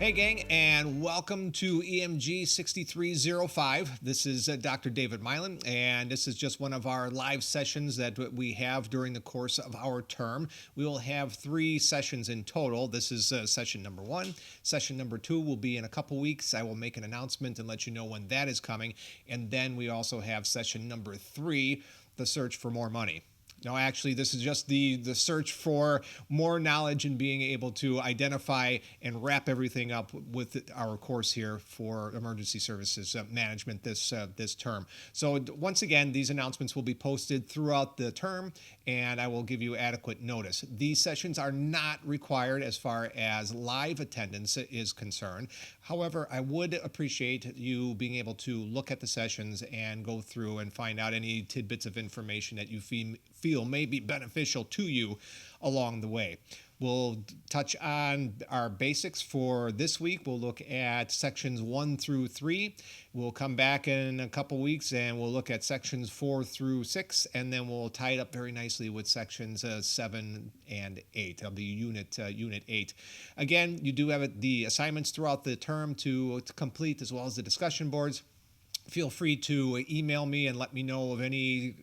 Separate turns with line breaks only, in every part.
Hey, gang, and welcome to EMG 6305. This is Dr. David Milan, and this is just one of our live sessions that we have during the course of our term. We will have 3 sessions in total. This is session number 1. Session number 2 will be in a couple weeks. I will make an announcement and let you know when that is coming. And then we also have session number 3, the search for more money. No, actually, this is just the search for more knowledge and being able to identify and wrap everything up with our course here for emergency services management this term. So once again, these announcements will be posted throughout the term, and I will give you adequate notice. These sessions are not required as far as live attendance is concerned. However, I would appreciate you being able to look at the sessions and go through and find out any tidbits of information that you feel may be beneficial to you along the way. We'll touch on our basics for this week. We'll look at sections 1 through 3. We'll come back in a couple weeks and we'll look at sections 4 through 6, and then we'll tie it up very nicely with sections 7 and 8 of the unit 8. Again, you do have the assignments throughout the term to complete, as well as the discussion boards. Feel free to email me and let me know of any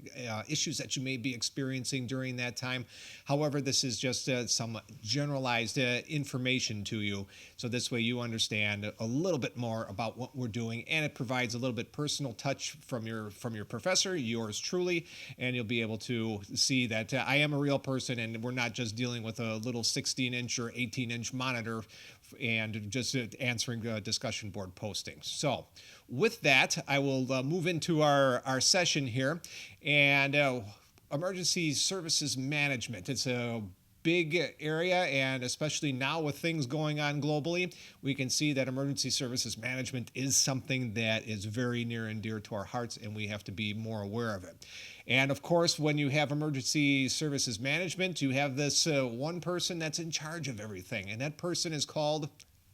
issues that you may be experiencing during that time. However, this is just some generalized information to you, so this way you understand a little bit more about what we're doing, and it provides a little bit personal touch from your professor, yours truly, and you'll be able to see that I am a real person, and we're not just dealing with a little 16-inch or 18-inch monitor and just answering discussion board postings. So with that, I will move into our session here. And emergency services management. It's a big area, and especially now with things going on globally, we can see that emergency services management is something that is very near and dear to our hearts, and we have to be more aware of it. And of course, when you have emergency services management, you have this one person that's in charge of everything, and that person is called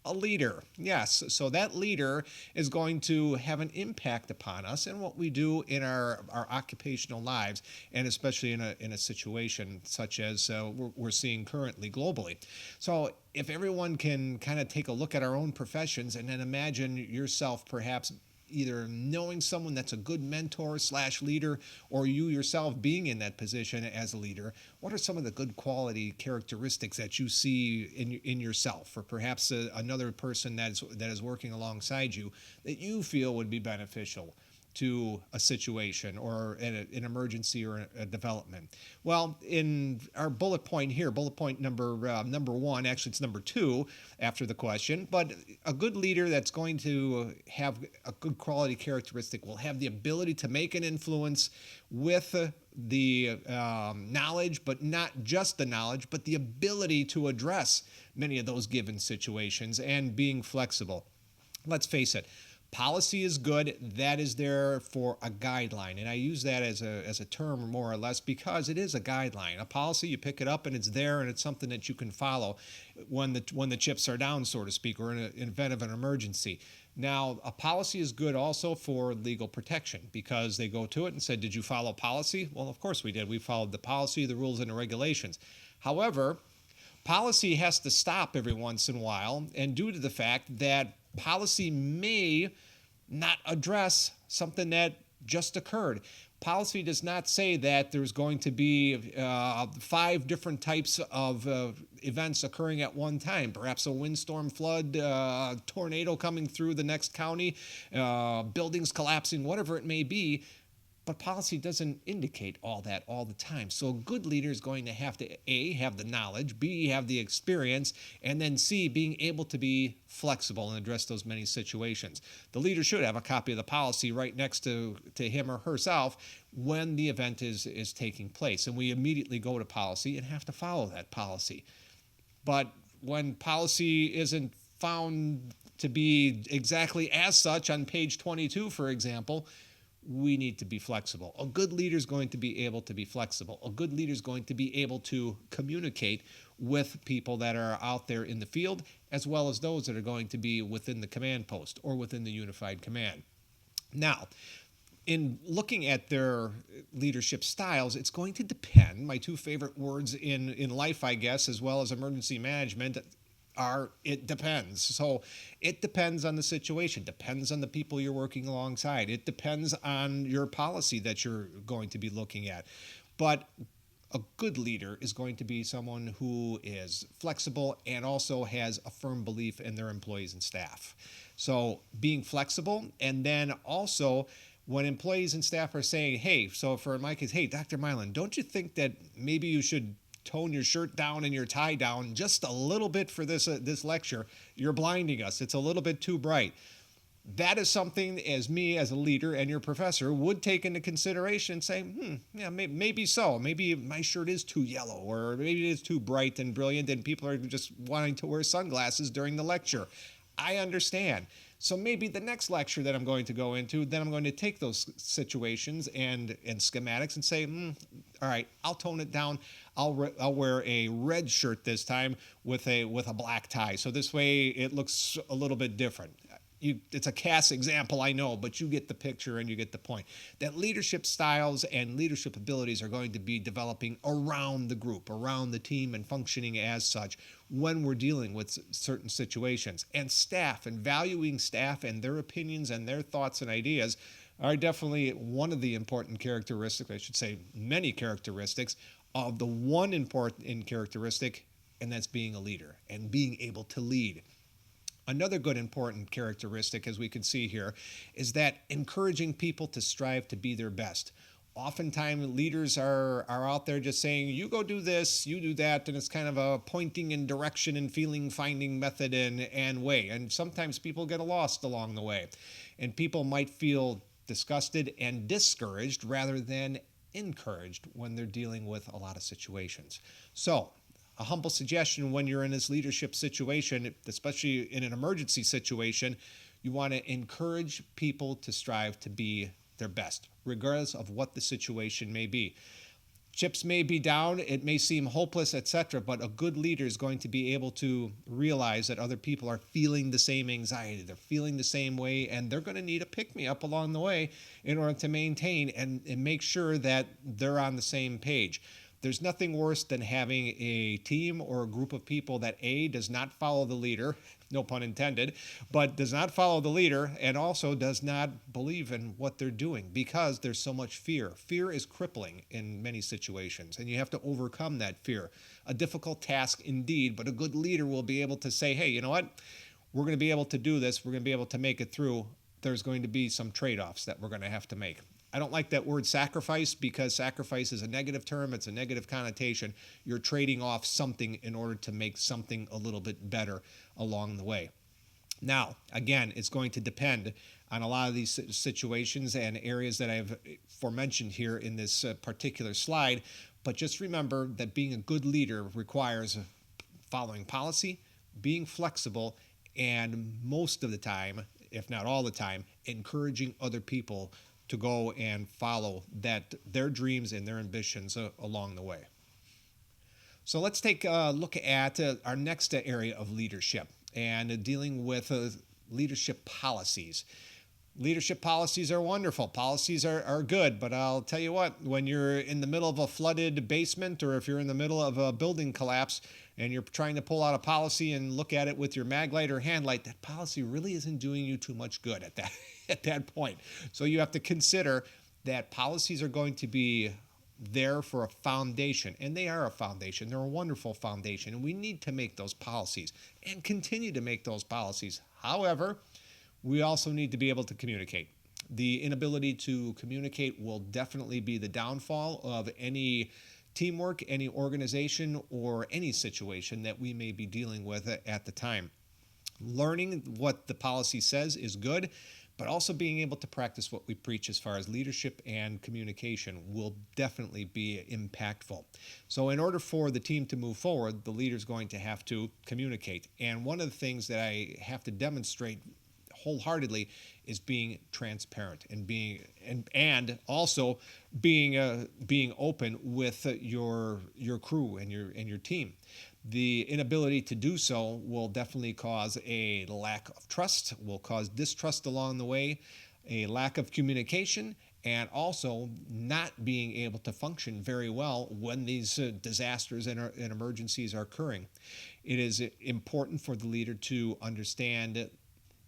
a leader. Yes, so that leader is going to have an impact upon us and what we do in our occupational lives, and especially in a situation such as we're seeing currently globally. So if everyone can kind of take a look at our own professions and then imagine yourself perhaps either knowing someone that's a good mentor / leader, or you yourself being in that position as a leader, what are some of the good quality characteristics that you see in yourself, or perhaps another person that is working alongside you that you feel would be beneficial to a situation or an emergency or a development? Well, in our bullet point here, bullet point number 1, actually it's number 2 after the question, but a good leader that's going to have a good quality characteristic will have the ability to make an influence with the knowledge, but not just the knowledge, but the ability to address many of those given situations and being flexible. Let's face it, policy is good. That is there for a guideline, and I use that as a term more or less because it is a guideline. A policy, you pick it up and it's there, and it's something that you can follow when the chips are down, so to speak, or in an event of an emergency. Now, a policy is good also for legal protection because they go to it and said, "Did you follow policy?" Well, of course we did. We followed the policy, the rules, and the regulations. However, policy has to stop every once in a while, and due to the fact that policy may not address something that just occurred. Policy does not say that there's going to be 5 different types of events occurring at one time. Perhaps a windstorm, flood, tornado coming through the next county, buildings collapsing, whatever it may be. But policy doesn't indicate all that all the time. So a good leader is going to have to A, have the knowledge, B, have the experience, and then C, being able to be flexible and address those many situations. The leader should have a copy of the policy right next to him or herself when the event is taking place. And we immediately go to policy and have to follow that policy. But when policy isn't found to be exactly as such on page 22, for example, we need to be flexible. A good leader is going to be able to be flexible. A good leader is going to be able to communicate with people that are out there in the field, as well as those that are going to be within the command post or within the unified command. Now, in looking at their leadership styles, it's going to depend. My 2 favorite words in life, I guess, as well as emergency management, are it depends. So it depends on the situation, depends on the people you're working alongside. It depends on your policy that you're going to be looking at. But a good leader is going to be someone who is flexible and also has a firm belief in their employees and staff. So being flexible, and then also when employees and staff are saying, hey, so for my case, hey, Dr. Milan, don't you think that maybe you should tone your shirt down and your tie down just a little bit for this lecture? You're blinding us. It's a little bit too bright. That is something as me as a leader and your professor would take into consideration and say, yeah, maybe so. Maybe my shirt is too yellow, or maybe it is too bright and brilliant and people are just wanting to wear sunglasses during the lecture. I understand. So maybe the next lecture that I'm going to go into, then I'm going to take those situations and schematics and say, all right, I'll tone it down. I'll wear a red shirt this time with a black tie. So this way it looks a little bit different. It's a cast example, I know, but you get the picture and you get the point. That leadership styles and leadership abilities are going to be developing around the group, around the team, and functioning as such when we're dealing with certain situations. And staff, and valuing staff and their opinions and their thoughts and ideas are definitely one of the important characteristics, I should say many characteristics, of the one important characteristic, and that's being a leader and being able to lead. Another good important characteristic, as we can see here, is that encouraging people to strive to be their best. Oftentimes leaders are out there just saying, you go do this, you do that, and it's kind of a pointing in direction and feeling finding method and way. And sometimes people get lost along the way. And people might feel disgusted and discouraged rather than encouraged when they're dealing with a lot of situations. So a humble suggestion when you're in this leadership situation, especially in an emergency situation, you want to encourage people to strive to be their best, regardless of what the situation may be. Chips may be down, it may seem hopeless, etc., but a good leader is going to be able to realize that other people are feeling the same anxiety, they're feeling the same way, and they're going to need a pick-me-up along the way in order to maintain and make sure that they're on the same page. There's nothing worse than having a team or a group of people that A, does not follow the leader, no pun intended, but does not follow the leader and also does not believe in what they're doing because there's so much fear. Fear is crippling in many situations, and you have to overcome that fear. A difficult task indeed, but a good leader will be able to say, hey, you know what? We're going to be able to do this. We're going to be able to make it through. There's going to be some trade-offs that we're going to have to make. I don't like that word sacrifice because sacrifice is a negative term. It's a negative connotation. You're trading off something in order to make something a little bit better along the way. Now, again, it's going to depend on a lot of these situations and areas that I've forementioned here in this particular slide. But just remember that being a good leader requires following policy, being flexible, and most of the time, if not all the time, encouraging other people to go and follow their dreams and their ambitions along the way. So let's take a look at our next area of leadership and dealing with leadership policies. Leadership policies are wonderful. Policies are good, but I'll tell you what, when you're in the middle of a flooded basement or if you're in the middle of a building collapse and you're trying to pull out a policy and look at it with your mag light or hand light, that policy really isn't doing you too much good at that point. So you have to consider that policies are going to be there for a foundation, and they are a foundation. They're a wonderful foundation, and we need to make those policies and continue to make those policies. However, we also need to be able to communicate. The inability to communicate will definitely be the downfall of any teamwork, any organization, or any situation that we may be dealing with at the time. Learning what the policy says is good, but also being able to practice what we preach as far as leadership and communication will definitely be impactful. So in order for the team to move forward, the leader's going to have to communicate. And one of the things that I have to demonstrate wholeheartedly is being transparent and also being open with your crew and your team. The inability to do so will definitely cause a lack of trust, will cause distrust along the way. a lack of communication, and also not being able to function very well when these disasters and emergencies are occurring. It is important for the leader to understand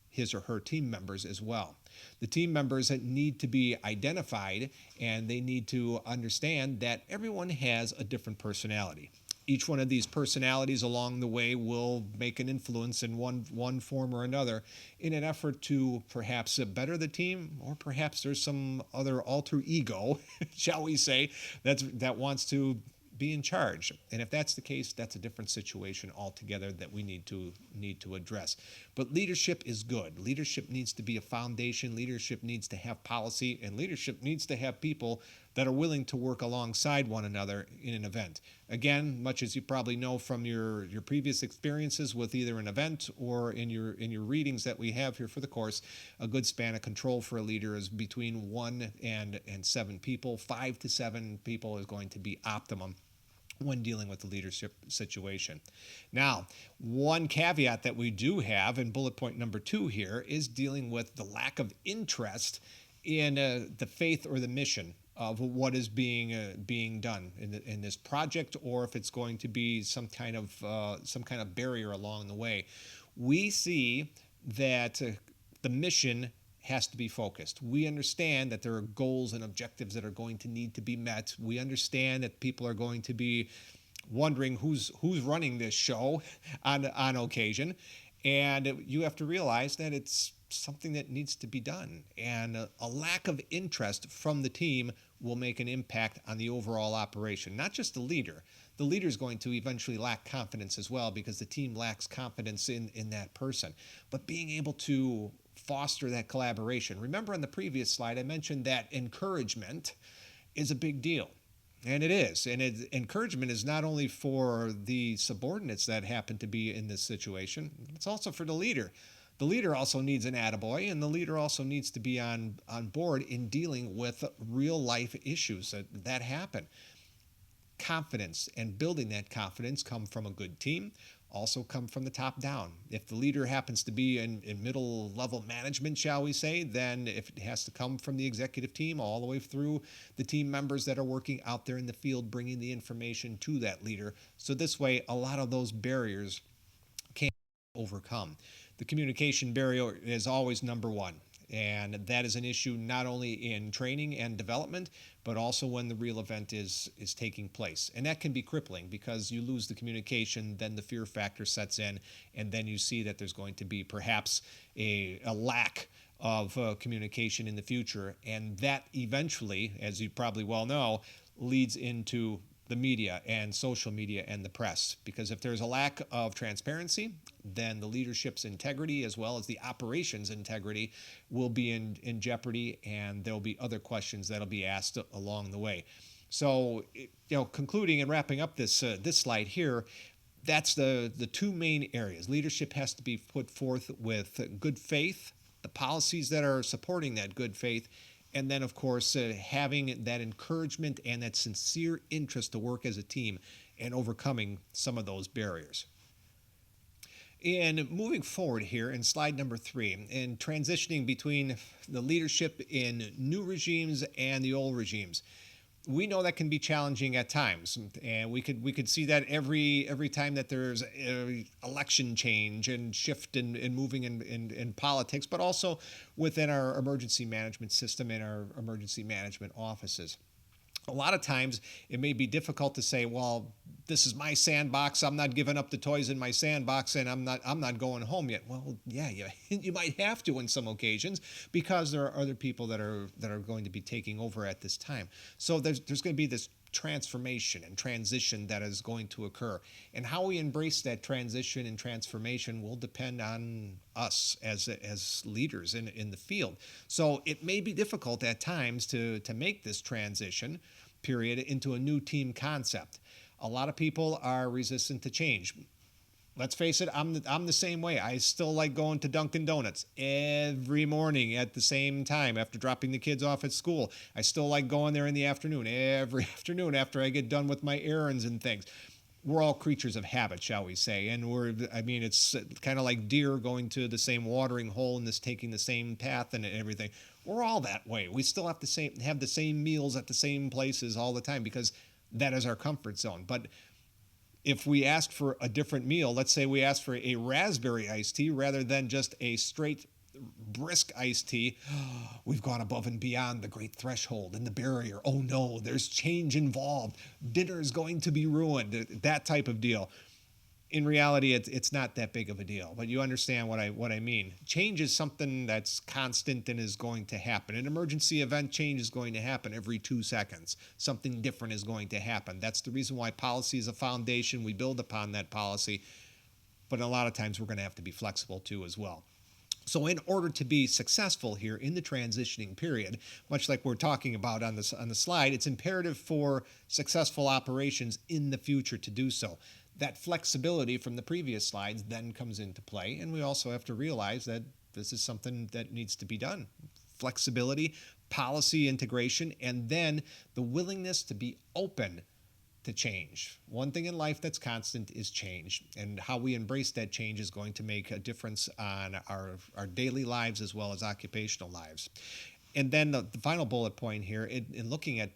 his or her team members as well. The team members need to be identified, and they need to understand that everyone has a different personality. Each one of these personalities along the way will make an influence in one form or another in an effort to perhaps better the team, or perhaps there's some other alter ego, shall we say, that wants to be in charge. And if that's the case, that's a different situation altogether that we need to address. But leadership is good. Leadership needs to be a foundation. Leadership needs to have policy, and leadership needs to have people that are willing to work alongside one another in an event. Again, much as you probably know from your previous experiences with either an event or in your readings that we have here for the course, a good span of control for a leader is between 1 and 7 people. 5 to 7 people is going to be optimum when dealing with the leadership situation. Now, one caveat that we do have in bullet point number 2 here is dealing with the lack of interest in the faith or the mission of what is being done in this project, or if it's going to be some kind of barrier along the way. We see that the mission has to be focused. We understand that there are goals and objectives that are going to need to be met. We understand that people are going to be wondering who's running this show on occasion, and you have to realize that it's something that needs to be done, and a lack of interest from the team will make an impact on the overall operation. Not just the leader. The leader is going to eventually lack confidence as well, because the team lacks confidence in that person. But being able to foster that collaboration. Remember on the previous slide, I mentioned that encouragement is a big deal. And it is. And encouragement is not only for the subordinates that happen to be in this situation, it's also for the leader. The leader also needs an attaboy, and the leader also needs to be on board in dealing with real life issues that happen. Confidence and building that confidence come from a good team, also come from the top down. If the leader happens to be in middle level management, shall we say, then if it has to come from the executive team all the way through the team members that are working out there in the field, bringing the information to that leader. So this way, a lot of those barriers can be overcome. The communication barrier is always number one. And that is an issue not only in training and development, but also when the real event is taking place. And that can be crippling, because you lose the communication, then the fear factor sets in, and then you see that there's going to be perhaps a lack of communication in the future. And that eventually, as you probably well know, leads into the media and social media and the press. Because if there's a lack of transparency, then the leadership's integrity as well as the operations integrity will be in jeopardy, and there'll be other questions that'll be asked along the way. So, concluding and wrapping up this slide here, that's the 2 main areas. Leadership has to be put forth with good faith, the policies that are supporting that good faith, and then, of course, having that encouragement and that sincere interest to work as a team and overcoming some of those barriers. And moving forward here in slide number 3, in transitioning between the leadership in new regimes and the old regimes, we know that can be challenging at times, and we could see that every time that there's a election change and shift in moving in politics, but also within our emergency management system and our emergency management offices. A lot of times it may be difficult to say, well, this is my sandbox. I'm not giving up the toys in my sandbox, and I'm not going home yet. Well, yeah, you might have to on some occasions, because there are other people that are going to be taking over at this time. So there's going to be this transformation and transition that is going to occur. And how we embrace that transition and transformation will depend on us as leaders in the field. So it may be difficult at times to make this transition period into a new team concept. A lot of people are resistant to change. Let's face it, I'm the same way. I still like going to Dunkin' Donuts every morning at the same time after dropping the kids off at school. I still like going there in the afternoon, every afternoon after I get done with my errands and things. We're all creatures of habit, shall we say, and it's kind of like deer going to the same watering hole and taking the same path and everything. We're all that way. We still have the same meals at the same places all the time because that is our comfort zone. But if we ask for a different meal, let's say we ask for a raspberry iced tea rather than just a straight brisk iced tea, we've gone above and beyond the great threshold and the barrier. Oh no, there's change involved. Dinner is going to be ruined. That type of deal. In reality, it's not that big of a deal, but you understand what I mean. Change is something that's constant and is going to happen. An emergency event change is going to happen every 2 seconds. Something different is going to happen. That's the reason why policy is a foundation. We build upon that policy, but a lot of times we're going to have to be flexible too as well. So in order to be successful here in the transitioning period, much like we're talking about on the slide, it's imperative for successful operations in the future to do so. That flexibility from the previous slides then comes into play, and we also have to realize that this is something that needs to be done. Flexibility, policy integration, and then the willingness to be open to change. One thing in life that's constant is change, and how we embrace that change is going to make a difference on our daily lives as well as occupational lives. And then the final bullet point here, in looking at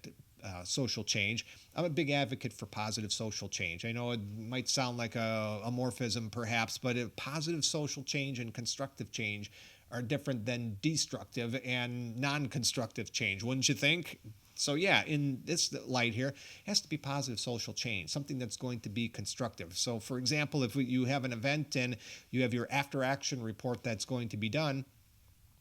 social change, I'm a big advocate for positive social change. I know it might sound like a morphism perhaps, but positive social change and constructive change are different than destructive and non-constructive change, wouldn't you think? So yeah, in this light here, it has to be positive social change, something that's going to be constructive. So for example, if you have an event and you have your after action report that's going to be done,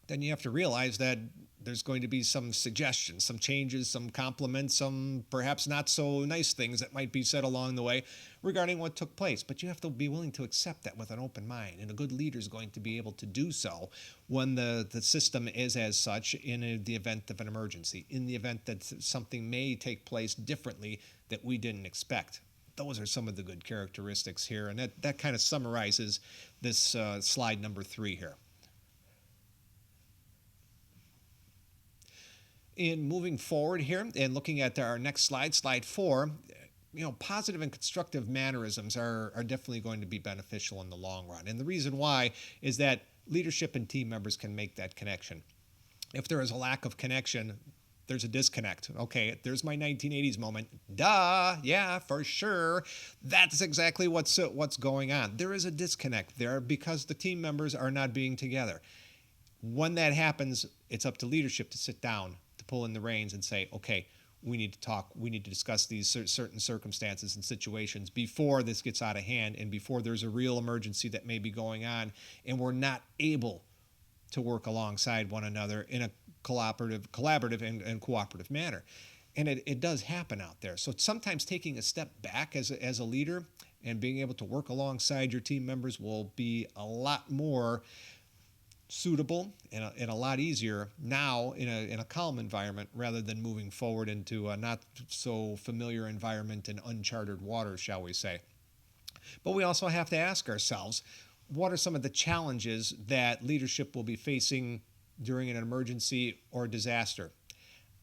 then you have to realize that there's going to be some suggestions, some changes, some compliments, some perhaps not so nice things that might be said along the way regarding what took place. But you have to be willing to accept that with an open mind. And a good leader is going to be able to do so when the system is as such in the event of an emergency, in the event that something may take place differently that we didn't expect. Those are some of the good characteristics here. And that kind of summarizes this slide number 3 here. In moving forward here and looking at our next slide, slide 4, positive and constructive mannerisms are definitely going to be beneficial in the long run. And the reason why is that leadership and team members can make that connection. If there is a lack of connection, there's a disconnect. Okay, there's my 1980s moment. Duh, yeah, for sure. That's exactly what's going on. There is a disconnect there because the team members are not being together. When that happens, it's up to leadership to sit down, to pull in the reins and say, okay, we need to talk, we need to discuss these certain circumstances and situations before this gets out of hand and before there's a real emergency that may be going on and we're not able to work alongside one another in a collaborative and cooperative manner. And it does happen out there. So sometimes taking a step back as a leader and being able to work alongside your team members will be a lot more suitable and a lot easier now in a calm environment rather than moving forward into a not so familiar environment in uncharted waters, shall we say. But we also have to ask ourselves, what are some of the challenges that leadership will be facing during an emergency or disaster?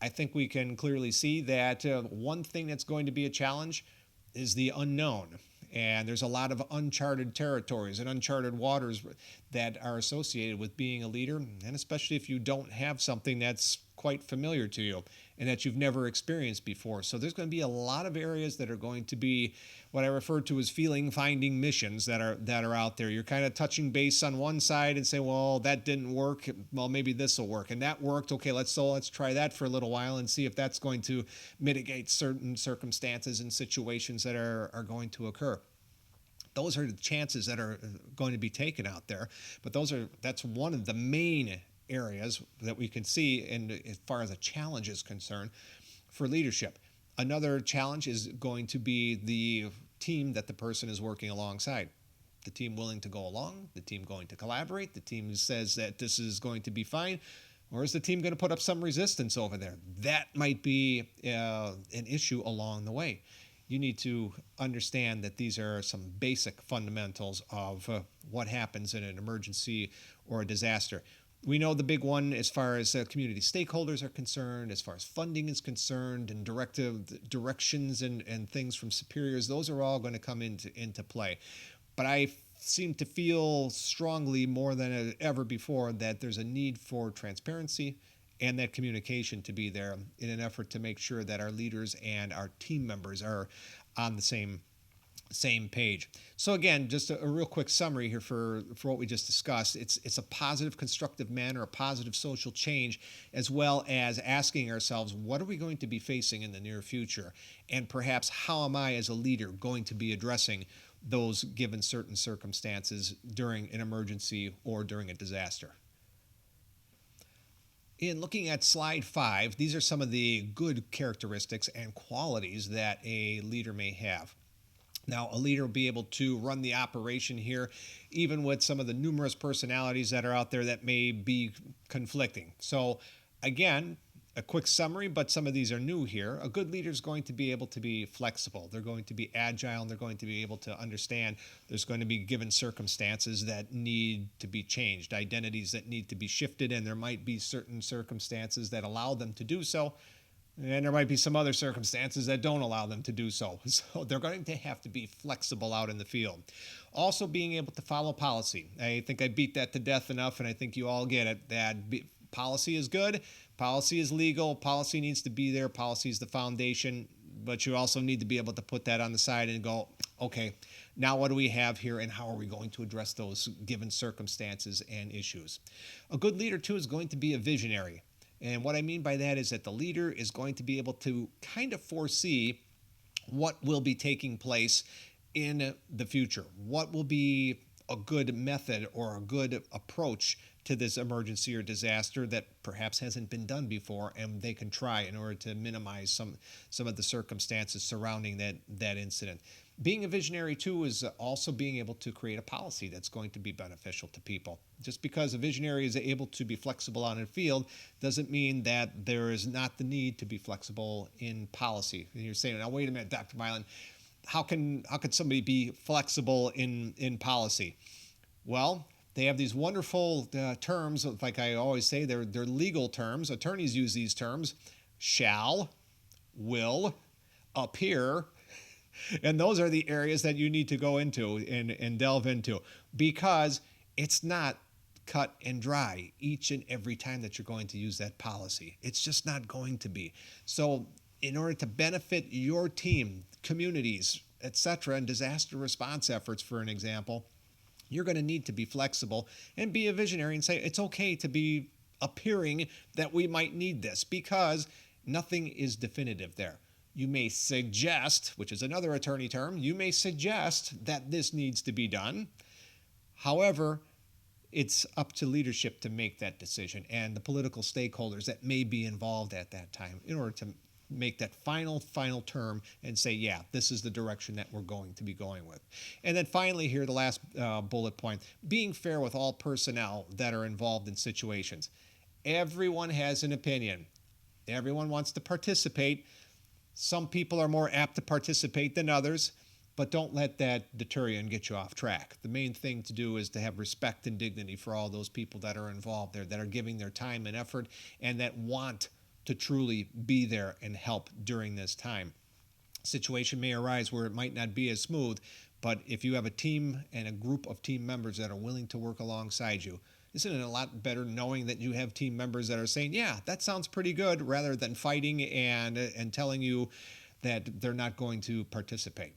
I think we can clearly see that one thing that's going to be a challenge is the unknown. And there's a lot of uncharted territories and uncharted waters that are associated with being a leader, and especially if you don't have something that's quite familiar to you and that you've never experienced before. So there's going to be a lot of areas that are going to be what I refer to as finding missions that are out there. You're kind of touching base on one side and say, well, that didn't work. Well, maybe this will work. And that worked. Okay, let's try that for a little while and see if that's going to mitigate certain circumstances and situations that are going to occur. Those are the chances that are going to be taken out there. But that's one of the main areas that we can see in as far as a challenge is concerned for leadership. Another challenge is going to be the team that the person is working alongside. The team willing to go along, the team going to collaborate, the team says that this is going to be fine, or is the team going to put up some resistance over there? That might be an issue along the way. You need to understand that these are some basic fundamentals of what happens in an emergency or a disaster. We know the big one as far as community stakeholders are concerned, as far as funding is concerned, and directions and things from superiors. Those are all going to come into play. But I seem to feel strongly more than ever before that there's a need for transparency and that communication to be there in an effort to make sure that our leaders and our team members are on the same page. So again, just a real quick summary here for what we just discussed. It's a positive, constructive manner, a positive social change, as well as asking ourselves, what are we going to be facing in the near future? And perhaps how am I as a leader going to be addressing those given certain circumstances during an emergency or during a disaster? In looking at slide 5, these are some of the good characteristics and qualities that a leader may have. Now, a leader will be able to run the operation here, even with some of the numerous personalities that are out there that may be conflicting. So, again, a quick summary, but some of these are new here. A good leader is going to be able to be flexible. They're going to be agile, and they're going to be able to understand there's going to be given circumstances that need to be changed, identities that need to be shifted, and there might be certain circumstances that allow them to do so. And there might be some other circumstances that don't allow them to do so. So they're going to have to be flexible out in the field. Also, being able to follow policy. I think I beat that to death enough, and I think you all get it, that policy is good, policy is legal, policy needs to be there, policy is the foundation, but you also need to be able to put that on the side and go, okay, now what do we have here, and how are we going to address those given circumstances and issues? A good leader, too, is going to be a visionary. And what I mean by that is that the leader is going to be able to kind of foresee what will be taking place in the future. What will be a good method or a good approach to this emergency or disaster that perhaps hasn't been done before, and they can try in order to minimize some of the circumstances surrounding that incident. Being a visionary, too, is also being able to create a policy that's going to be beneficial to people. Just because a visionary is able to be flexible on a field doesn't mean that there is not the need to be flexible in policy. And you're saying, now, wait a minute, Dr. Milan, how could somebody be flexible in policy? Well, they have these wonderful terms, like I always say, they're legal terms. Attorneys use these terms: shall, will, appear. And those are the areas that you need to go into and delve into, because it's not cut and dry each and every time that you're going to use that policy. It's just not going to be. So in order to benefit your team, communities, etc., and disaster response efforts, for an example, you're going to need to be flexible and be a visionary and say it's okay to be appearing that we might need this, because nothing is definitive there. You may suggest, which is another attorney term, you may suggest that this needs to be done. However, it's up to leadership to make that decision and the political stakeholders that may be involved at that time in order to make that final term and say, yeah, this is the direction that we're going to be going with. And then finally here, the last bullet point, being fair with all personnel that are involved in situations. Everyone has an opinion. Everyone wants to participate. Some people are more apt to participate than others, but don't let that deter you and get you off track. The main thing to do is to have respect and dignity for all those people that are involved there, that are giving their time and effort, and that want to truly be there and help during this time. Situation may arise where it might not be as smooth, but if you have a team and a group of team members that are willing to work alongside you, isn't it a lot better knowing that you have team members that are saying, yeah, that sounds pretty good, rather than fighting and telling you that they're not going to participate?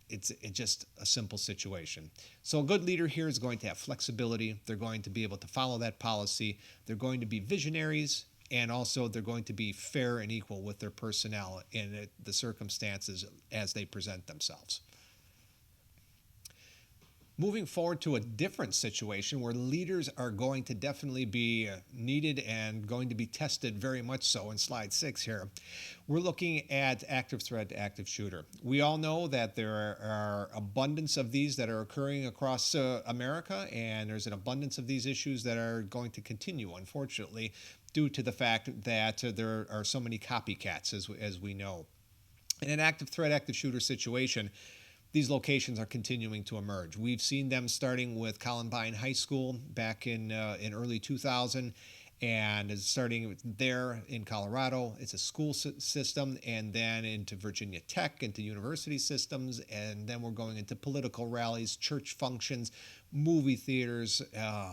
It's just a simple situation. So a good leader here is going to have flexibility. They're going to be able to follow that policy. They're going to be visionaries, and also they're going to be fair and equal with their personnel in the circumstances as they present themselves. Moving forward to a different situation where leaders are going to definitely be needed and going to be tested very much so in slide 6 here. We're looking at active threat, active shooter. We all know that there are abundance of these that are occurring across America, and there's an abundance of these issues that are going to continue, unfortunately, due to the fact that there are so many copycats, as we know. In an active threat, active shooter situation, these locations are continuing to emerge. We've seen them starting with Columbine High School back in early 2000, And it's starting there in Colorado. It's a school system, and then into Virginia Tech, into university systems, and then we're going into political rallies, church functions, movie theaters,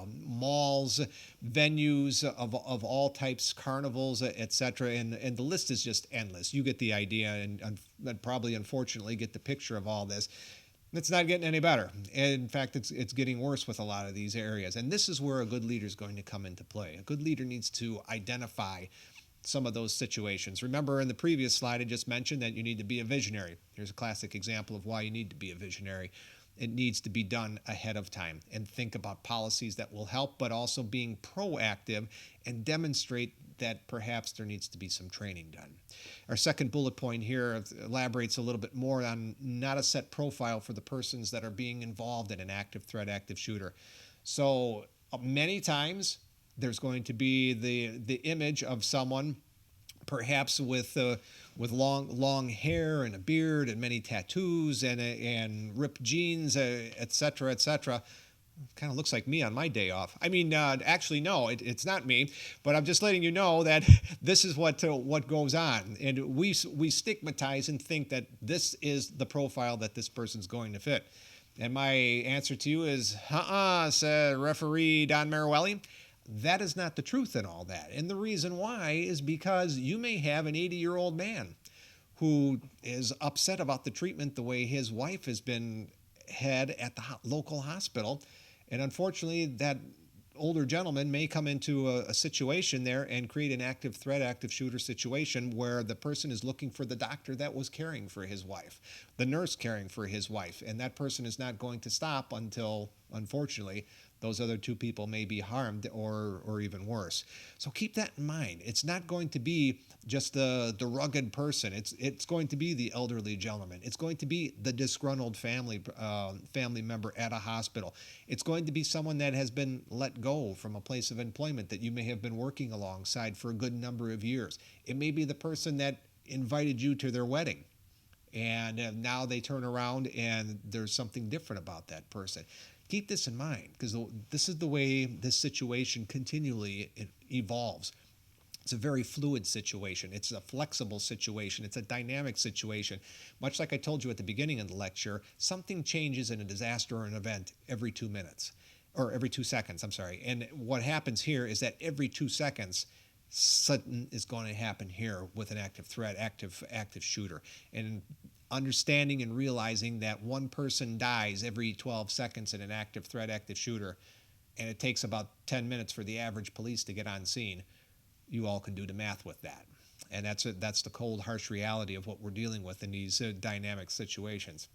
malls, venues of all types, carnivals, etc. And the list is just endless. You get the idea, and probably unfortunately get the picture of all this. It's not getting any better. In fact, it's getting worse with a lot of these areas. And this is where a good leader is going to come into play. A good leader needs to identify some of those situations. Remember in the previous slide, I just mentioned that you need to be a visionary. Here's a classic example of why you need to be a visionary. It needs to be done ahead of time and think about policies that will help, but also being proactive and demonstrate that perhaps there needs to be some training done. Our second bullet point here elaborates a little bit more on not a set profile for the persons that are being involved in an active threat, active shooter. So many times there's going to be the image of someone perhaps with long hair and a beard and many tattoos and ripped jeans, etc., etc. Kind of looks like me on my day off. I mean, actually, no, it's not me, but I'm just letting you know that this is what goes on, and we stigmatize and think that this is the profile that this person's going to fit. And my answer to you is, said referee Don Maruelli. That is not the truth in all that. And the reason why is because you may have an 80-year-old man who is upset about the treatment the way his wife has been had at the local hospital. And unfortunately, that older gentleman may come into a situation there and create an active threat, active shooter situation where the person is looking for the doctor that was caring for his wife, the nurse caring for his wife. And that person is not going to stop until, unfortunately, those other two people may be harmed or even worse. So keep that in mind. It's not going to be just the rugged person. It's going to be the elderly gentleman. It's going to be the disgruntled family member at a hospital. It's going to be someone that has been let go from a place of employment that you may have been working alongside for a good number of years. It may be the person that invited you to their wedding, and now they turn around and there's something different about that person. Keep this in mind, because this is the way this situation continually evolves. It's a very fluid situation. It's a flexible situation. It's a dynamic situation. Much like I told you at the beginning of the lecture, something changes in a disaster or an event every 2 minutes, or every 2 seconds, I'm sorry. And what happens here is that every 2 seconds, something is going to happen here with an active threat, active shooter. And understanding and realizing that one person dies every 12 seconds in an active threat, active shooter, and it takes about 10 minutes for the average police to get on scene, you all can do the math with that. And that's the cold, harsh reality of what we're dealing with in these dynamic situations.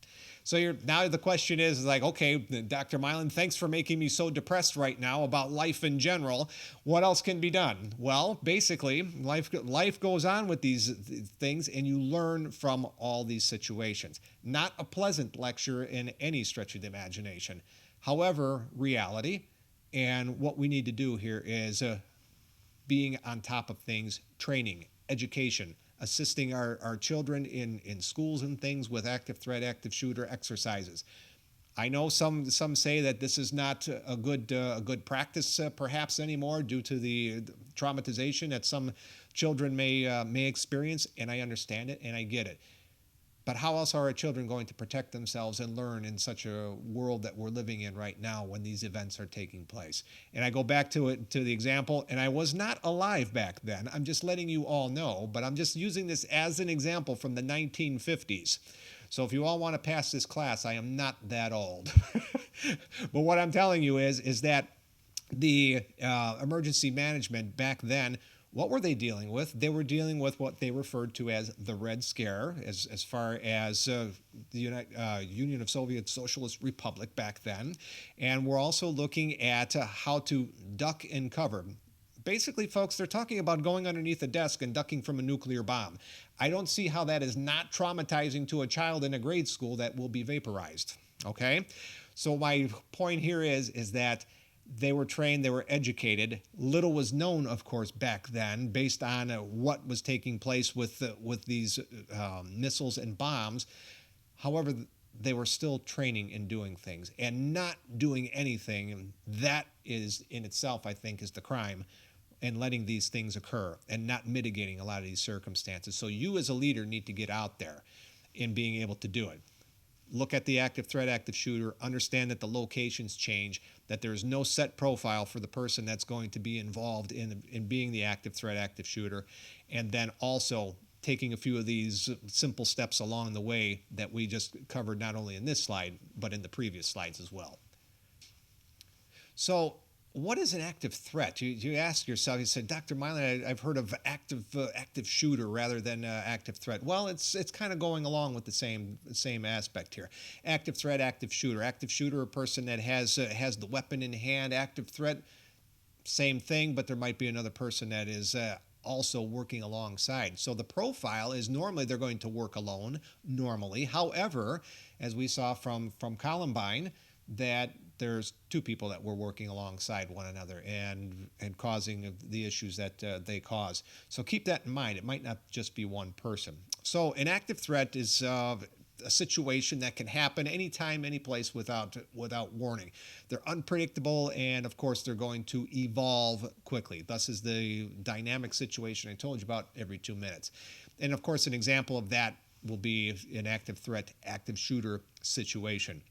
So now the question is like, okay, Dr. Milan, thanks for making me so depressed right now about life in general. What else can be done? Well, basically, life goes on with these things, and you learn from all these situations. Not a pleasant lecture in any stretch of the imagination. However, reality, and what we need to do here is being on top of things, training, education, assisting our children in schools and things with active threat, active shooter exercises. I know some say that this is not a good practice perhaps anymore due to the traumatization that some children may experience, and I understand it and I get it. But how else are our children going to protect themselves and learn in such a world that we're living in right now when these events are taking place? And I go back to the example, and I was not alive back then. I'm just letting you all know, but I'm just using this as an example from the 1950s. So if you all want to pass this class, I am not that old. But what I'm telling you is that the emergency management back then, what were they dealing with? They were dealing with what they referred to as the Red Scare, as far as the Union of Soviet Socialist Republic back then. And we're also looking at how to duck and cover. Basically, folks, they're talking about going underneath a desk and ducking from a nuclear bomb. I don't see how that is not traumatizing to a child in a grade school that will be vaporized, okay? So my point here is that they were trained, they were educated. Little was known, of course, back then based on what was taking place with these missiles and bombs. However, they were still training and doing things, and not doing anything. That is in itself, I think, is the crime. and letting these things occur and not mitigating a lot of these circumstances. So you as a leader need to get out there in being able to do it. Look at the active threat, active shooter, understand that the locations change, that there's no set profile for the person that's going to be involved in being the active threat, active shooter, and then also taking a few of these simple steps along the way that we just covered not only in this slide, but in the previous slides as well. So what is an active threat? You ask yourself, you said, Dr. Milan, I've heard of active shooter rather than active threat. Well, it's kind of going along with the same aspect here. Active threat, active shooter. Active shooter, a person that has the weapon in hand. Active threat, same thing, but there might be another person that is also working alongside. So the profile is normally they're going to work alone, normally. However, as we saw from Columbine, that there's two people that were working alongside one another and causing the issues that they cause. So keep that in mind. It might not just be one person. So an active threat is a situation that can happen anytime, any place without warning. They're unpredictable, and of course they're going to evolve quickly. Thus is the dynamic situation I told you about every 2 minutes. And of course an example of that will be an active threat, active shooter situation.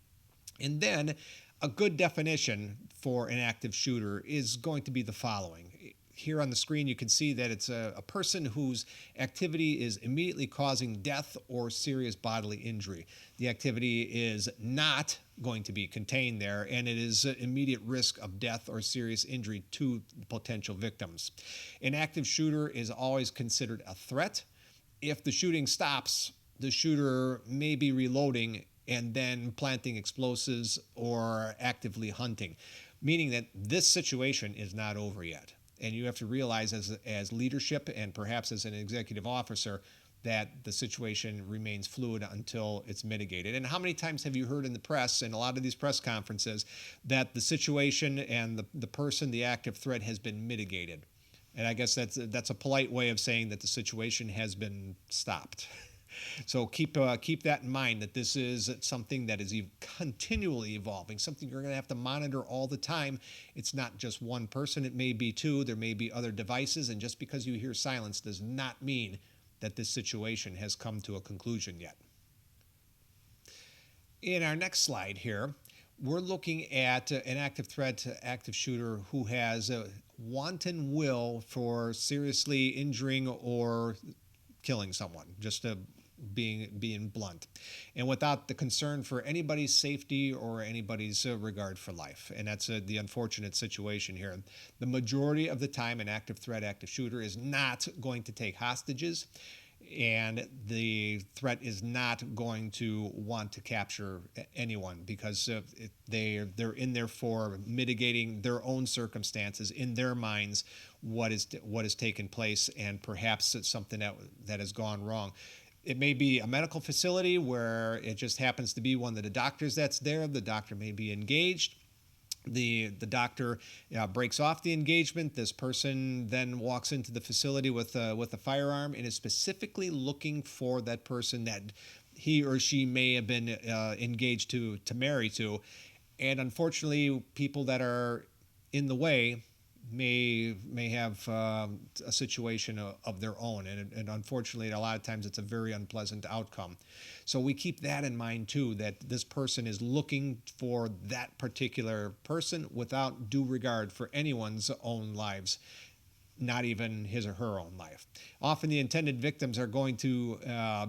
And then a good definition for an active shooter is going to be the following. Here on the screen you can see that it's a person whose activity is immediately causing death or serious bodily injury. The activity is not going to be contained there, and it is immediate risk of death or serious injury to potential victims. An active shooter is always considered a threat. If the shooting stops, the shooter may be reloading and then planting explosives or actively hunting, meaning that this situation is not over yet. And you have to realize as leadership and perhaps as an executive officer that the situation remains fluid until it's mitigated. And how many times have you heard in the press, in a lot of these press conferences, that the situation and the person, the active threat, has been mitigated? And I guess that's a polite way of saying that the situation has been stopped. So keep that in mind, that this is something that is continually evolving, something you're going to have to monitor all the time. It's not just one person. It may be two. There may be other devices. And just because you hear silence does not mean that this situation has come to a conclusion yet. In our next slide here, we're looking at an active threat, active shooter who has a wanton will for seriously injuring or killing someone, just being blunt, and without the concern for anybody's safety or anybody's regard for life. And that's the unfortunate situation here. The majority of the time, an active threat, active shooter is not going to take hostages, and the threat is not going to want to capture anyone because they're in there for mitigating their own circumstances in their minds, what has taken place, and perhaps it's something that has gone wrong. It may be a medical facility where it just happens to be one of the doctors that's there. The doctor may be engaged. The doctor breaks off the engagement. This person then walks into the facility with a firearm and is specifically looking for that person that he or she may have been engaged to marry to. And unfortunately, people that are in the way may have a situation of their own, and unfortunately a lot of times it's a very unpleasant outcome. So we keep that in mind too, that this person is looking for that particular person without due regard for anyone's own lives, not even his or her own life. Often the intended victims are going to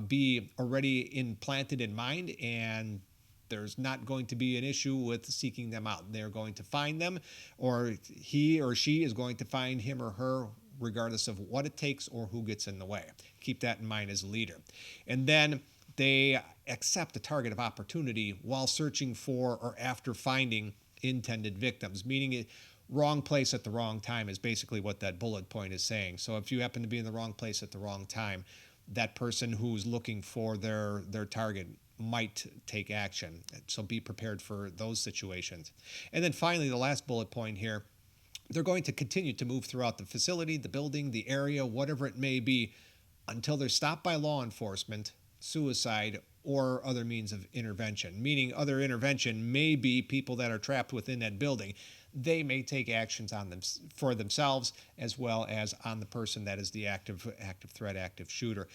be already implanted in mind, and there's not going to be an issue with seeking them out. They're going to find them, or he or she is going to find him or her, regardless of what it takes or who gets in the way. Keep that in mind as a leader. And then they accept a target of opportunity while searching for or after finding intended victims, meaning wrong place at the wrong time is basically what that bullet point is saying. So if you happen to be in the wrong place at the wrong time, that person who's looking for their target might take action. So be prepared for those situations. And then finally, the last bullet point here, they're going to continue to move throughout the facility, the building, the area, whatever it may be, until they're stopped by law enforcement, suicide, or other means of intervention. Meaning other intervention may be people that are trapped within that building. they may take actions on them for themselves as well as on the person that is the active threat, active shooter.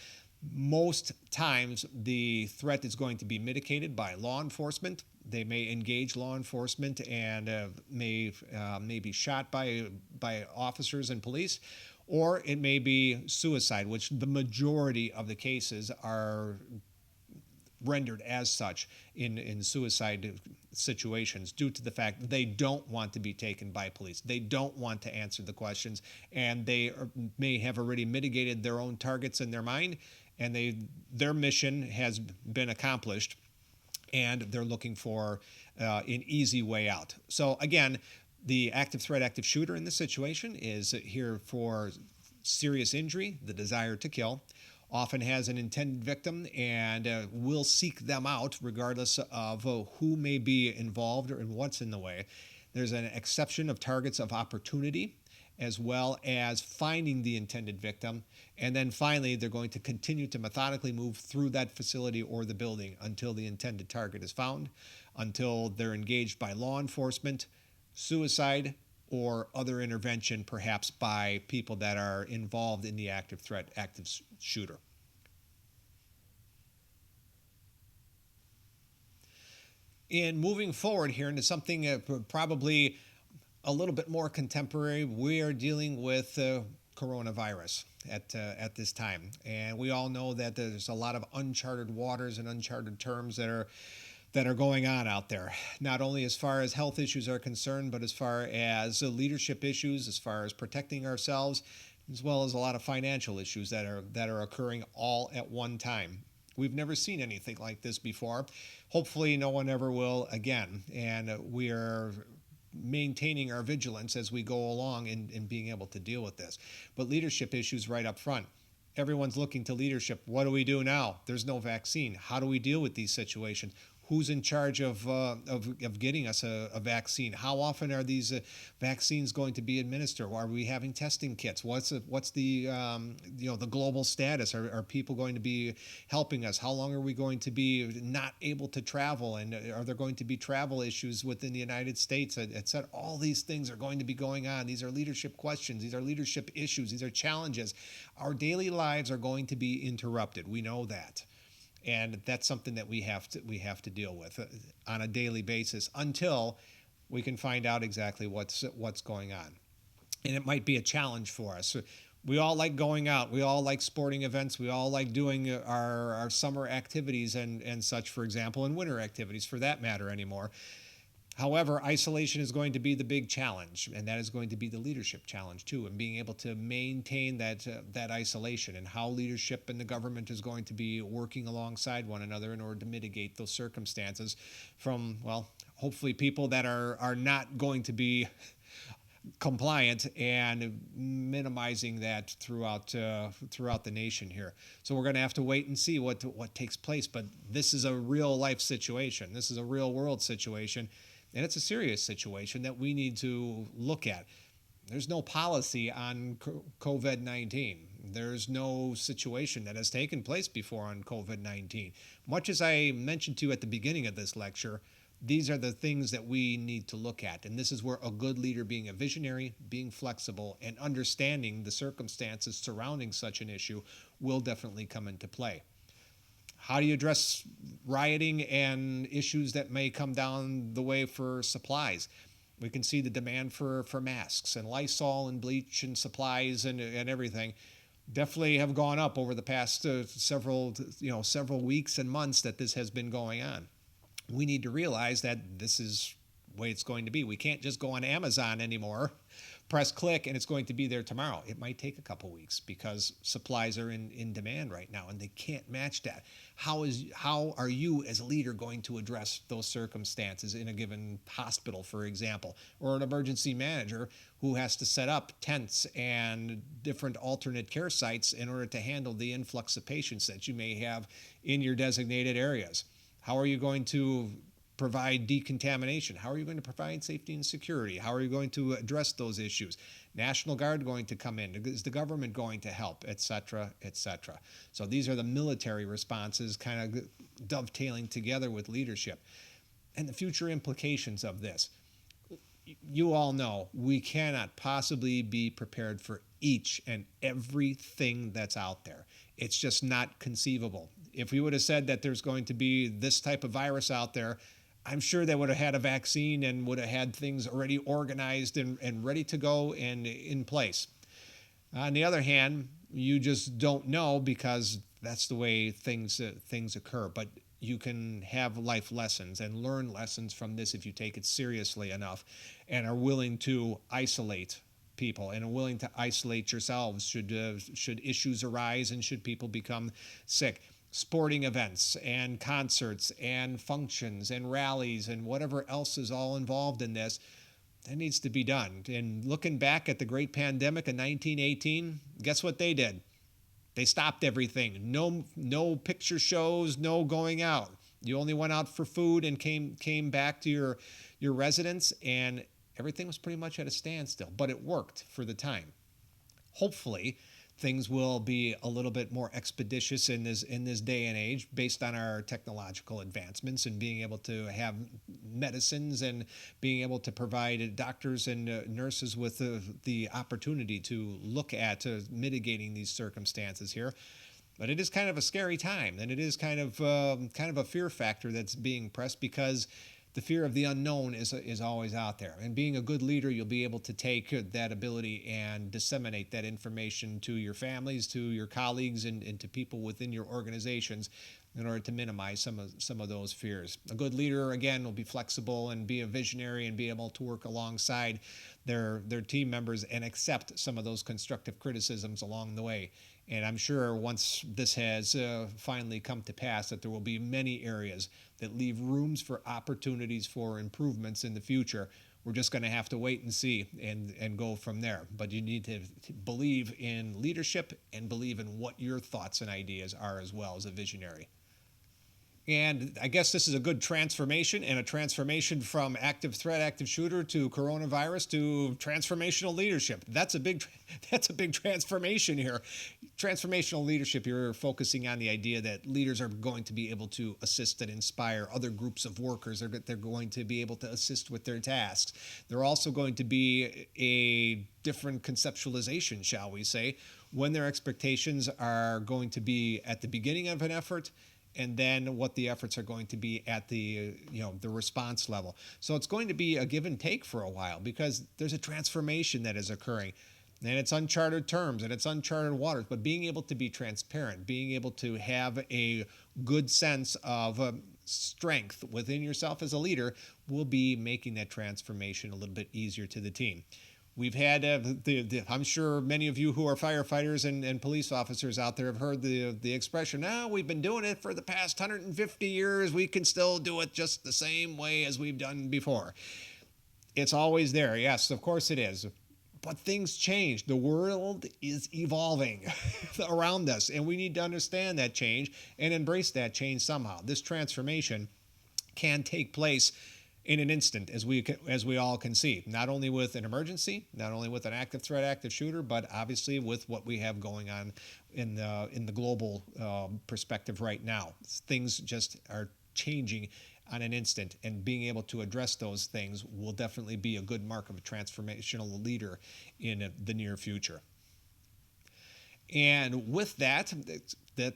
Most times, the threat is going to be mitigated by law enforcement. They may engage law enforcement and may be shot by officers and police, or it may be suicide, which the majority of the cases are rendered as such in suicide situations due to the fact that they don't want to be taken by police. They don't want to answer the questions, and they may have already mitigated their own targets in their mind, and their mission has been accomplished, and they're looking for an easy way out. So again, the active threat, active shooter in this situation is here for serious injury, the desire to kill, often has an intended victim, and will seek them out regardless of who may be involved or what's in the way. There's an exception of targets of opportunity, as well as finding the intended victim. And then finally, they're going to continue to methodically move through that facility or the building until the intended target is found, until they're engaged by law enforcement, suicide, or other intervention, perhaps by people that are involved in the active threat, active shooter. In moving forward here into something probably a little bit more contemporary, we are dealing with coronavirus at this time, and we all know that there's a lot of uncharted waters and uncharted terms that are going on out there, not only as far as health issues are concerned, but as far as leadership issues, as far as protecting ourselves, as well as a lot of financial issues that are occurring all at one time. We've never seen anything like this before. Hopefully no one ever will again, and we are maintaining our vigilance as we go along in being able to deal with this. But leadership issues right up front. Everyone's looking to leadership. What do we do now? There's no vaccine. How do we deal with these situations? Who's in charge of getting us a vaccine? How often are these vaccines going to be administered? Are we having testing kits? What's the the global status? Are people going to be helping us? How long are we going to be not able to travel? And are there going to be travel issues within the United States, et cetera? All these things are going to be going on. These are leadership questions. These are leadership issues. These are challenges. Our daily lives are going to be interrupted. We know that. And that's something that we have to deal with on a daily basis until we can find out exactly what's going on. And it might be a challenge for us. We all like going out. We all like sporting events. We all like doing our summer activities and such, for example, and winter activities for that matter anymore. However, isolation is going to be the big challenge, and that is going to be the leadership challenge too, and being able to maintain that isolation, and how leadership and the government is going to be working alongside one another in order to mitigate those circumstances from, well, hopefully people that are not going to be compliant, and minimizing that throughout the nation here. So we're going to have to wait and see what takes place. But this is a real life situation. This is a real world situation. And it's a serious situation that we need to look at. There's no policy on COVID-19. There's no situation that has taken place before on COVID-19. Much as I mentioned to you at the beginning of this lecture, these are the things that we need to look at. And this is where a good leader, being a visionary, being flexible, and understanding the circumstances surrounding such an issue will definitely come into play. How do you address rioting and issues that may come down the way for supplies? We can see the demand for masks and Lysol and bleach and supplies and everything definitely have gone up over the past several weeks and months that this has been going on. We need to realize that this is the way it's going to be. We can't just go on Amazon anymore, press click, and it's going to be there tomorrow. It might take a couple weeks because supplies are in demand right now, and they can't match that. How are you as a leader going to address those circumstances in a given hospital, for example, or an emergency manager who has to set up tents and different alternate care sites in order to handle the influx of patients that you may have in your designated areas? How are you going to provide decontamination? How are you going to provide safety and security? How are you going to address those issues? National Guard going to come in? Is the government going to help, et cetera, et cetera? So these are the military responses kind of dovetailing together with leadership. And the future implications of this. you all know we cannot possibly be prepared for each and everything that's out there. It's just not conceivable. If we would have said that there's going to be this type of virus out there, I'm sure they would have had a vaccine and would have had things already organized and ready to go and in place. On the other hand, you just don't know because that's the way things occur. But you can have life lessons and learn lessons from this if you take it seriously enough and are willing to isolate people and are willing to isolate yourselves should issues arise and should people become sick. Sporting events and concerts and functions and rallies and whatever else is all involved in this, that needs to be done. And looking back at the great pandemic in 1918, guess what they did? They stopped everything. No picture shows, no going out. You only went out for food and came back to your residence, and everything was pretty much at a standstill. But it worked for the time. Hopefully, things will be a little bit more expeditious in this day and age based on our technological advancements and being able to have medicines and being able to provide doctors and nurses with the opportunity to look at mitigating these circumstances here. But it is kind of a scary time, and it is kind of a fear factor that's being pressed because the fear of the unknown is always out there. And being a good leader, you'll be able to take that ability and disseminate that information to your families, to your colleagues, and to people within your organizations in order to minimize some of those fears. A good leader, again, will be flexible and be a visionary and be able to work alongside their team members and accept some of those constructive criticisms along the way. And I'm sure once this has finally come to pass that there will be many areas that leave rooms for opportunities for improvements in the future. We're just going to have to wait and see and go from there. But you need to believe in leadership and believe in what your thoughts and ideas are as well as a visionary. And I guess this is a good transformation, and a transformation from active threat, active shooter to coronavirus to transformational leadership. That's a big transformation here. Transformational leadership, you're focusing on the idea that leaders are going to be able to assist and inspire other groups of workers. They're going to be able to assist with their tasks. They're also going to be a different conceptualization, shall we say, when their expectations are going to be at the beginning of an effort and then what the efforts are going to be at the response level. So it's going to be a give and take for a while because there's a transformation that is occurring. And it's uncharted terms and it's uncharted waters, but being able to be transparent, being able to have a good sense of strength within yourself as a leader will be making that transformation a little bit easier to the team. We've had, I'm sure many of you who are firefighters and police officers out there have heard the expression, we've been doing it for the past 150 years. We can still do it just the same way as we've done before. It's always there. Yes, of course it is. But things change. The world is evolving around us, and we need to understand that change and embrace that change somehow. This transformation can take place in an instant, as we all can see, not only with an emergency, not only with an active threat, active shooter, but obviously with what we have going on in the global perspective right now. Things just are changing on an instant, and being able to address those things will definitely be a good mark of a transformational leader in the near future. And with that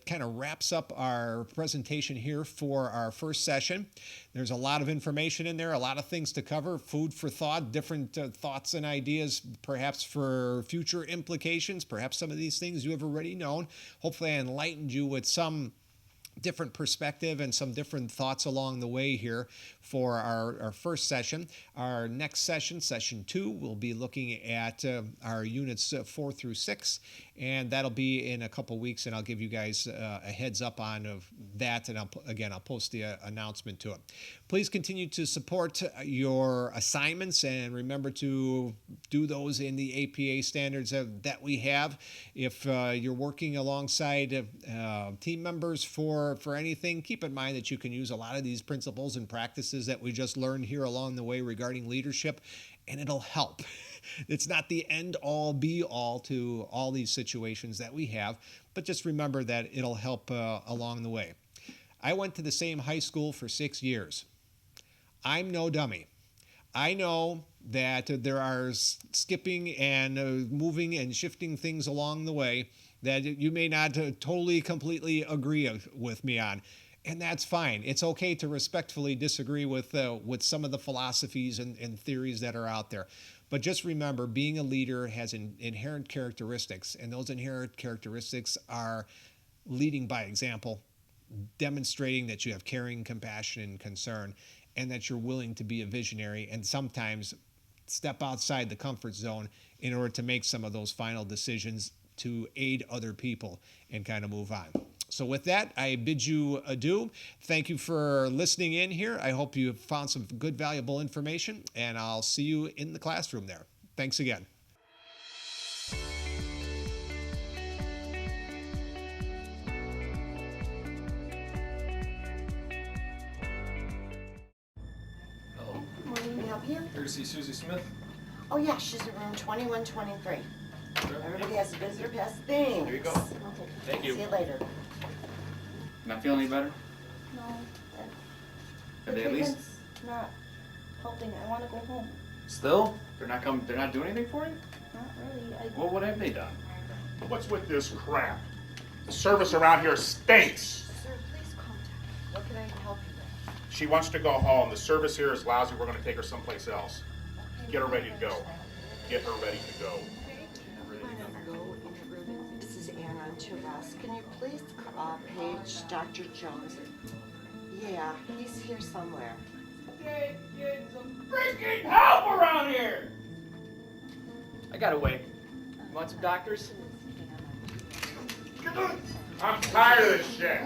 kind of wraps up our presentation here for our first session. There's a lot of information in there, a lot of things to cover, food for thought, different thoughts and ideas, perhaps for future implications, perhaps some of these things you have already known. Hopefully I enlightened you with some different perspective and some different thoughts along the way here for our first session. Our next session, session 2, we'll be looking at our units 4 through 6, and that'll be in a couple weeks, and I'll give you guys a heads up on that, and I'll post the announcement to it. Please continue to support your assignments, and remember to do those in the APA standards that we have. If you're working alongside team members for anything, keep in mind that you can use a lot of these principles and practices that we just learned here along the way regarding leadership, and it'll help. It's not the end all be all to all these situations that we have, but just remember that it'll help along the way. I went to the same high school for 6 years. I'm no dummy. I know that there are skipping and moving and shifting things along the way that you may not totally, completely agree with me on. And that's fine. It's okay to respectfully disagree with some of the philosophies and theories that are out there. But just remember, being a leader has inherent characteristics, and those inherent characteristics are leading by example, demonstrating that you have caring, compassion, and concern, and that you're willing to be a visionary and sometimes step outside the comfort zone in order to make some of those final decisions to aid other people and kind of move on. So with that, I bid you adieu. Thank you for listening in here. I hope you found some good, valuable information, and I'll see you in the classroom there. Thanks again.
Hello.
Morning, may I help you?
Here to see Susie Smith.
Oh yeah, she's in room 2123. Everybody has a visitor pass. Thanks.
Here you go. Thank you.
See you later.
Not feeling any better?
No,
Have they at least?
treatment's not helping. I want to go home.
Still? They're not doing anything for you?
Not really.
Well, what have they done?
What's with this crap? The service around here stinks.
Sir, please calm down. What can I help you with?
She wants to go home. The service here is lousy. We're going to take her someplace else. Get her ready to go. Get her ready to go.
This is Anna Therese. Can you please page Dr. Jones? Yeah, he's here somewhere.
Get some freaking help around here!
I got away. You want some doctors?
I'm tired of this shit.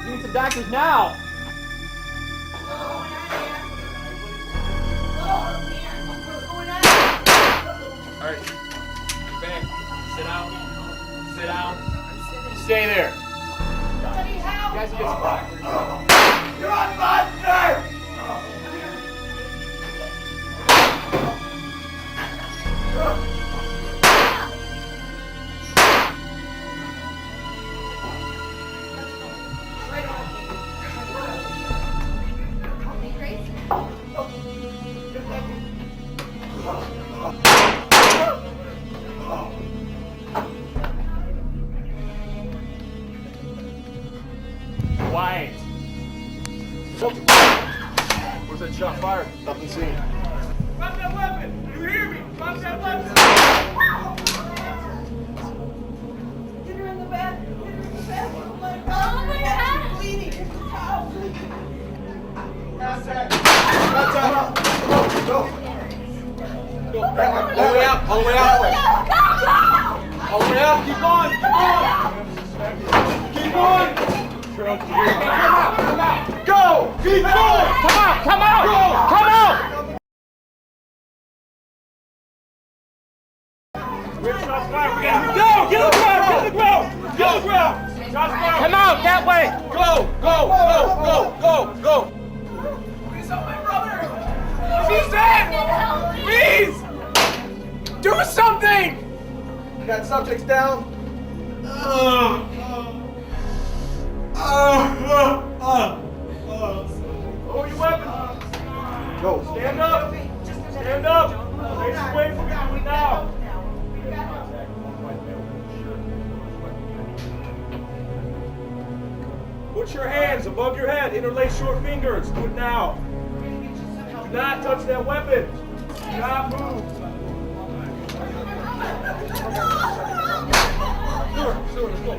You need some doctors now! Alright. Back. Sit down. Sit down.
Stay there.
Somebody help!
You guys get some doctors.
You're on monster!
Quiet. Where's that shot fired? Nothing seen.
Drop that weapon! You hear me? Drop that weapon! Get her in the bed! Get her in the bed! Oh my God! She's bleeding! Here's the towel!
All the way out. All the way out. All the way out. Keep going. Keep going. Keep going. Come out. Go. Keep going. Come out. Come out. Go. Come out. Go. Get on the ground. Get on the ground. Get on the ground. Come out that way. Go. Go. Go. Go. Go. Go.
Please help my brother! She's dead! Please! Do something!
Got subjects down.
Oh, your weapon!
Go.
Stand up! Stand up! Ladies, wait for me now! Put your hands above your head, interlace your fingers. Do it now. Do not touch that weapon. Do not move. Sure, let's go.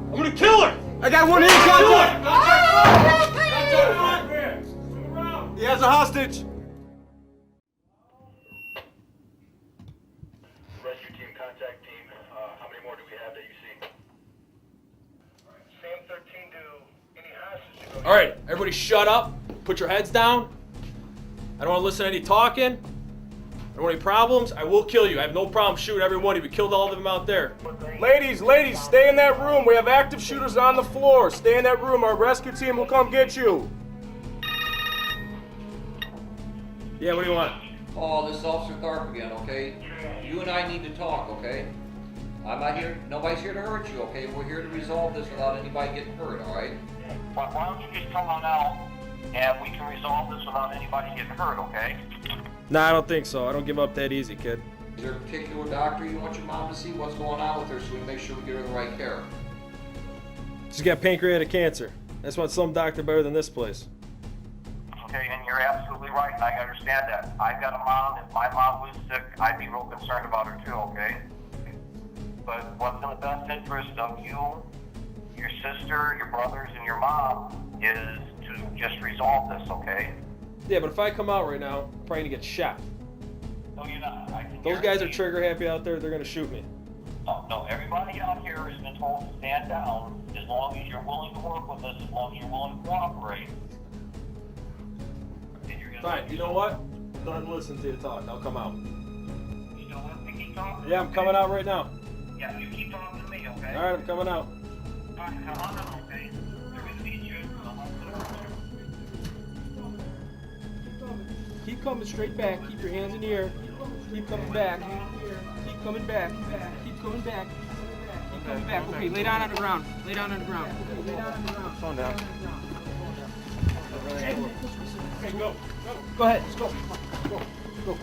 I'm gonna kill her. I got one hand contact. He has a hostage.
Rescue team, contact team. How many more do we have that you see? Sam 13 to any hostage.
All right, everybody shut up. Put your heads down. I don't want to listen to any talking. I don't want any problems. I will kill you. I have no problem shooting every one of you. We killed all of them out there.
Ladies, stay in that room. We have active shooters on the floor. Stay in that room. Our rescue team will come get you.
Yeah, what do you want?
Oh, this is Officer Tharp again, okay? You and I need to talk, okay? I'm not here, nobody's here to hurt you, okay? We're here to resolve this without anybody getting hurt, all right?
Why don't you just come on out and we can resolve this without anybody getting hurt, okay?
Nah, I don't think so. I don't give up that easy, kid.
Is there a particular doctor you want your mom to see? What's going on with her so we make sure we get her the right care?
She's got pancreatic cancer. That's why some doctor better than this place.
Okay, and you're absolutely right, and I understand that. I've got a mom. If my mom was sick, I'd be real concerned about her too, okay? But what's in the best interest of you, your sister, your brothers, and your mom is to just resolve this, okay?
Yeah, but if I come out right now, I'm probably gonna get shot.
No, you're not. I can
Those guys are
guarantee-
trigger happy out there. They're gonna shoot me.
No, everybody out here has been told to stand down as long as you're willing to work with us, as long as you're willing to cooperate. And you're gonna
Fine. You know what? I'm done listening to you talk. I'll come out.
You know what? We keep talking.
Yeah, I'm coming out right now.
Yeah, you keep talking to me, okay?
All right, I'm coming out.
All right, come on out, okay? They're gonna need you.
Keep coming straight back. Keep your hands in the air. Keep coming back. Keep coming back. Keep coming back. Keep coming back. Okay, lay down on the ground. Lay down on the ground. Phone down. Okay, go. Go ahead. Let's go. Go.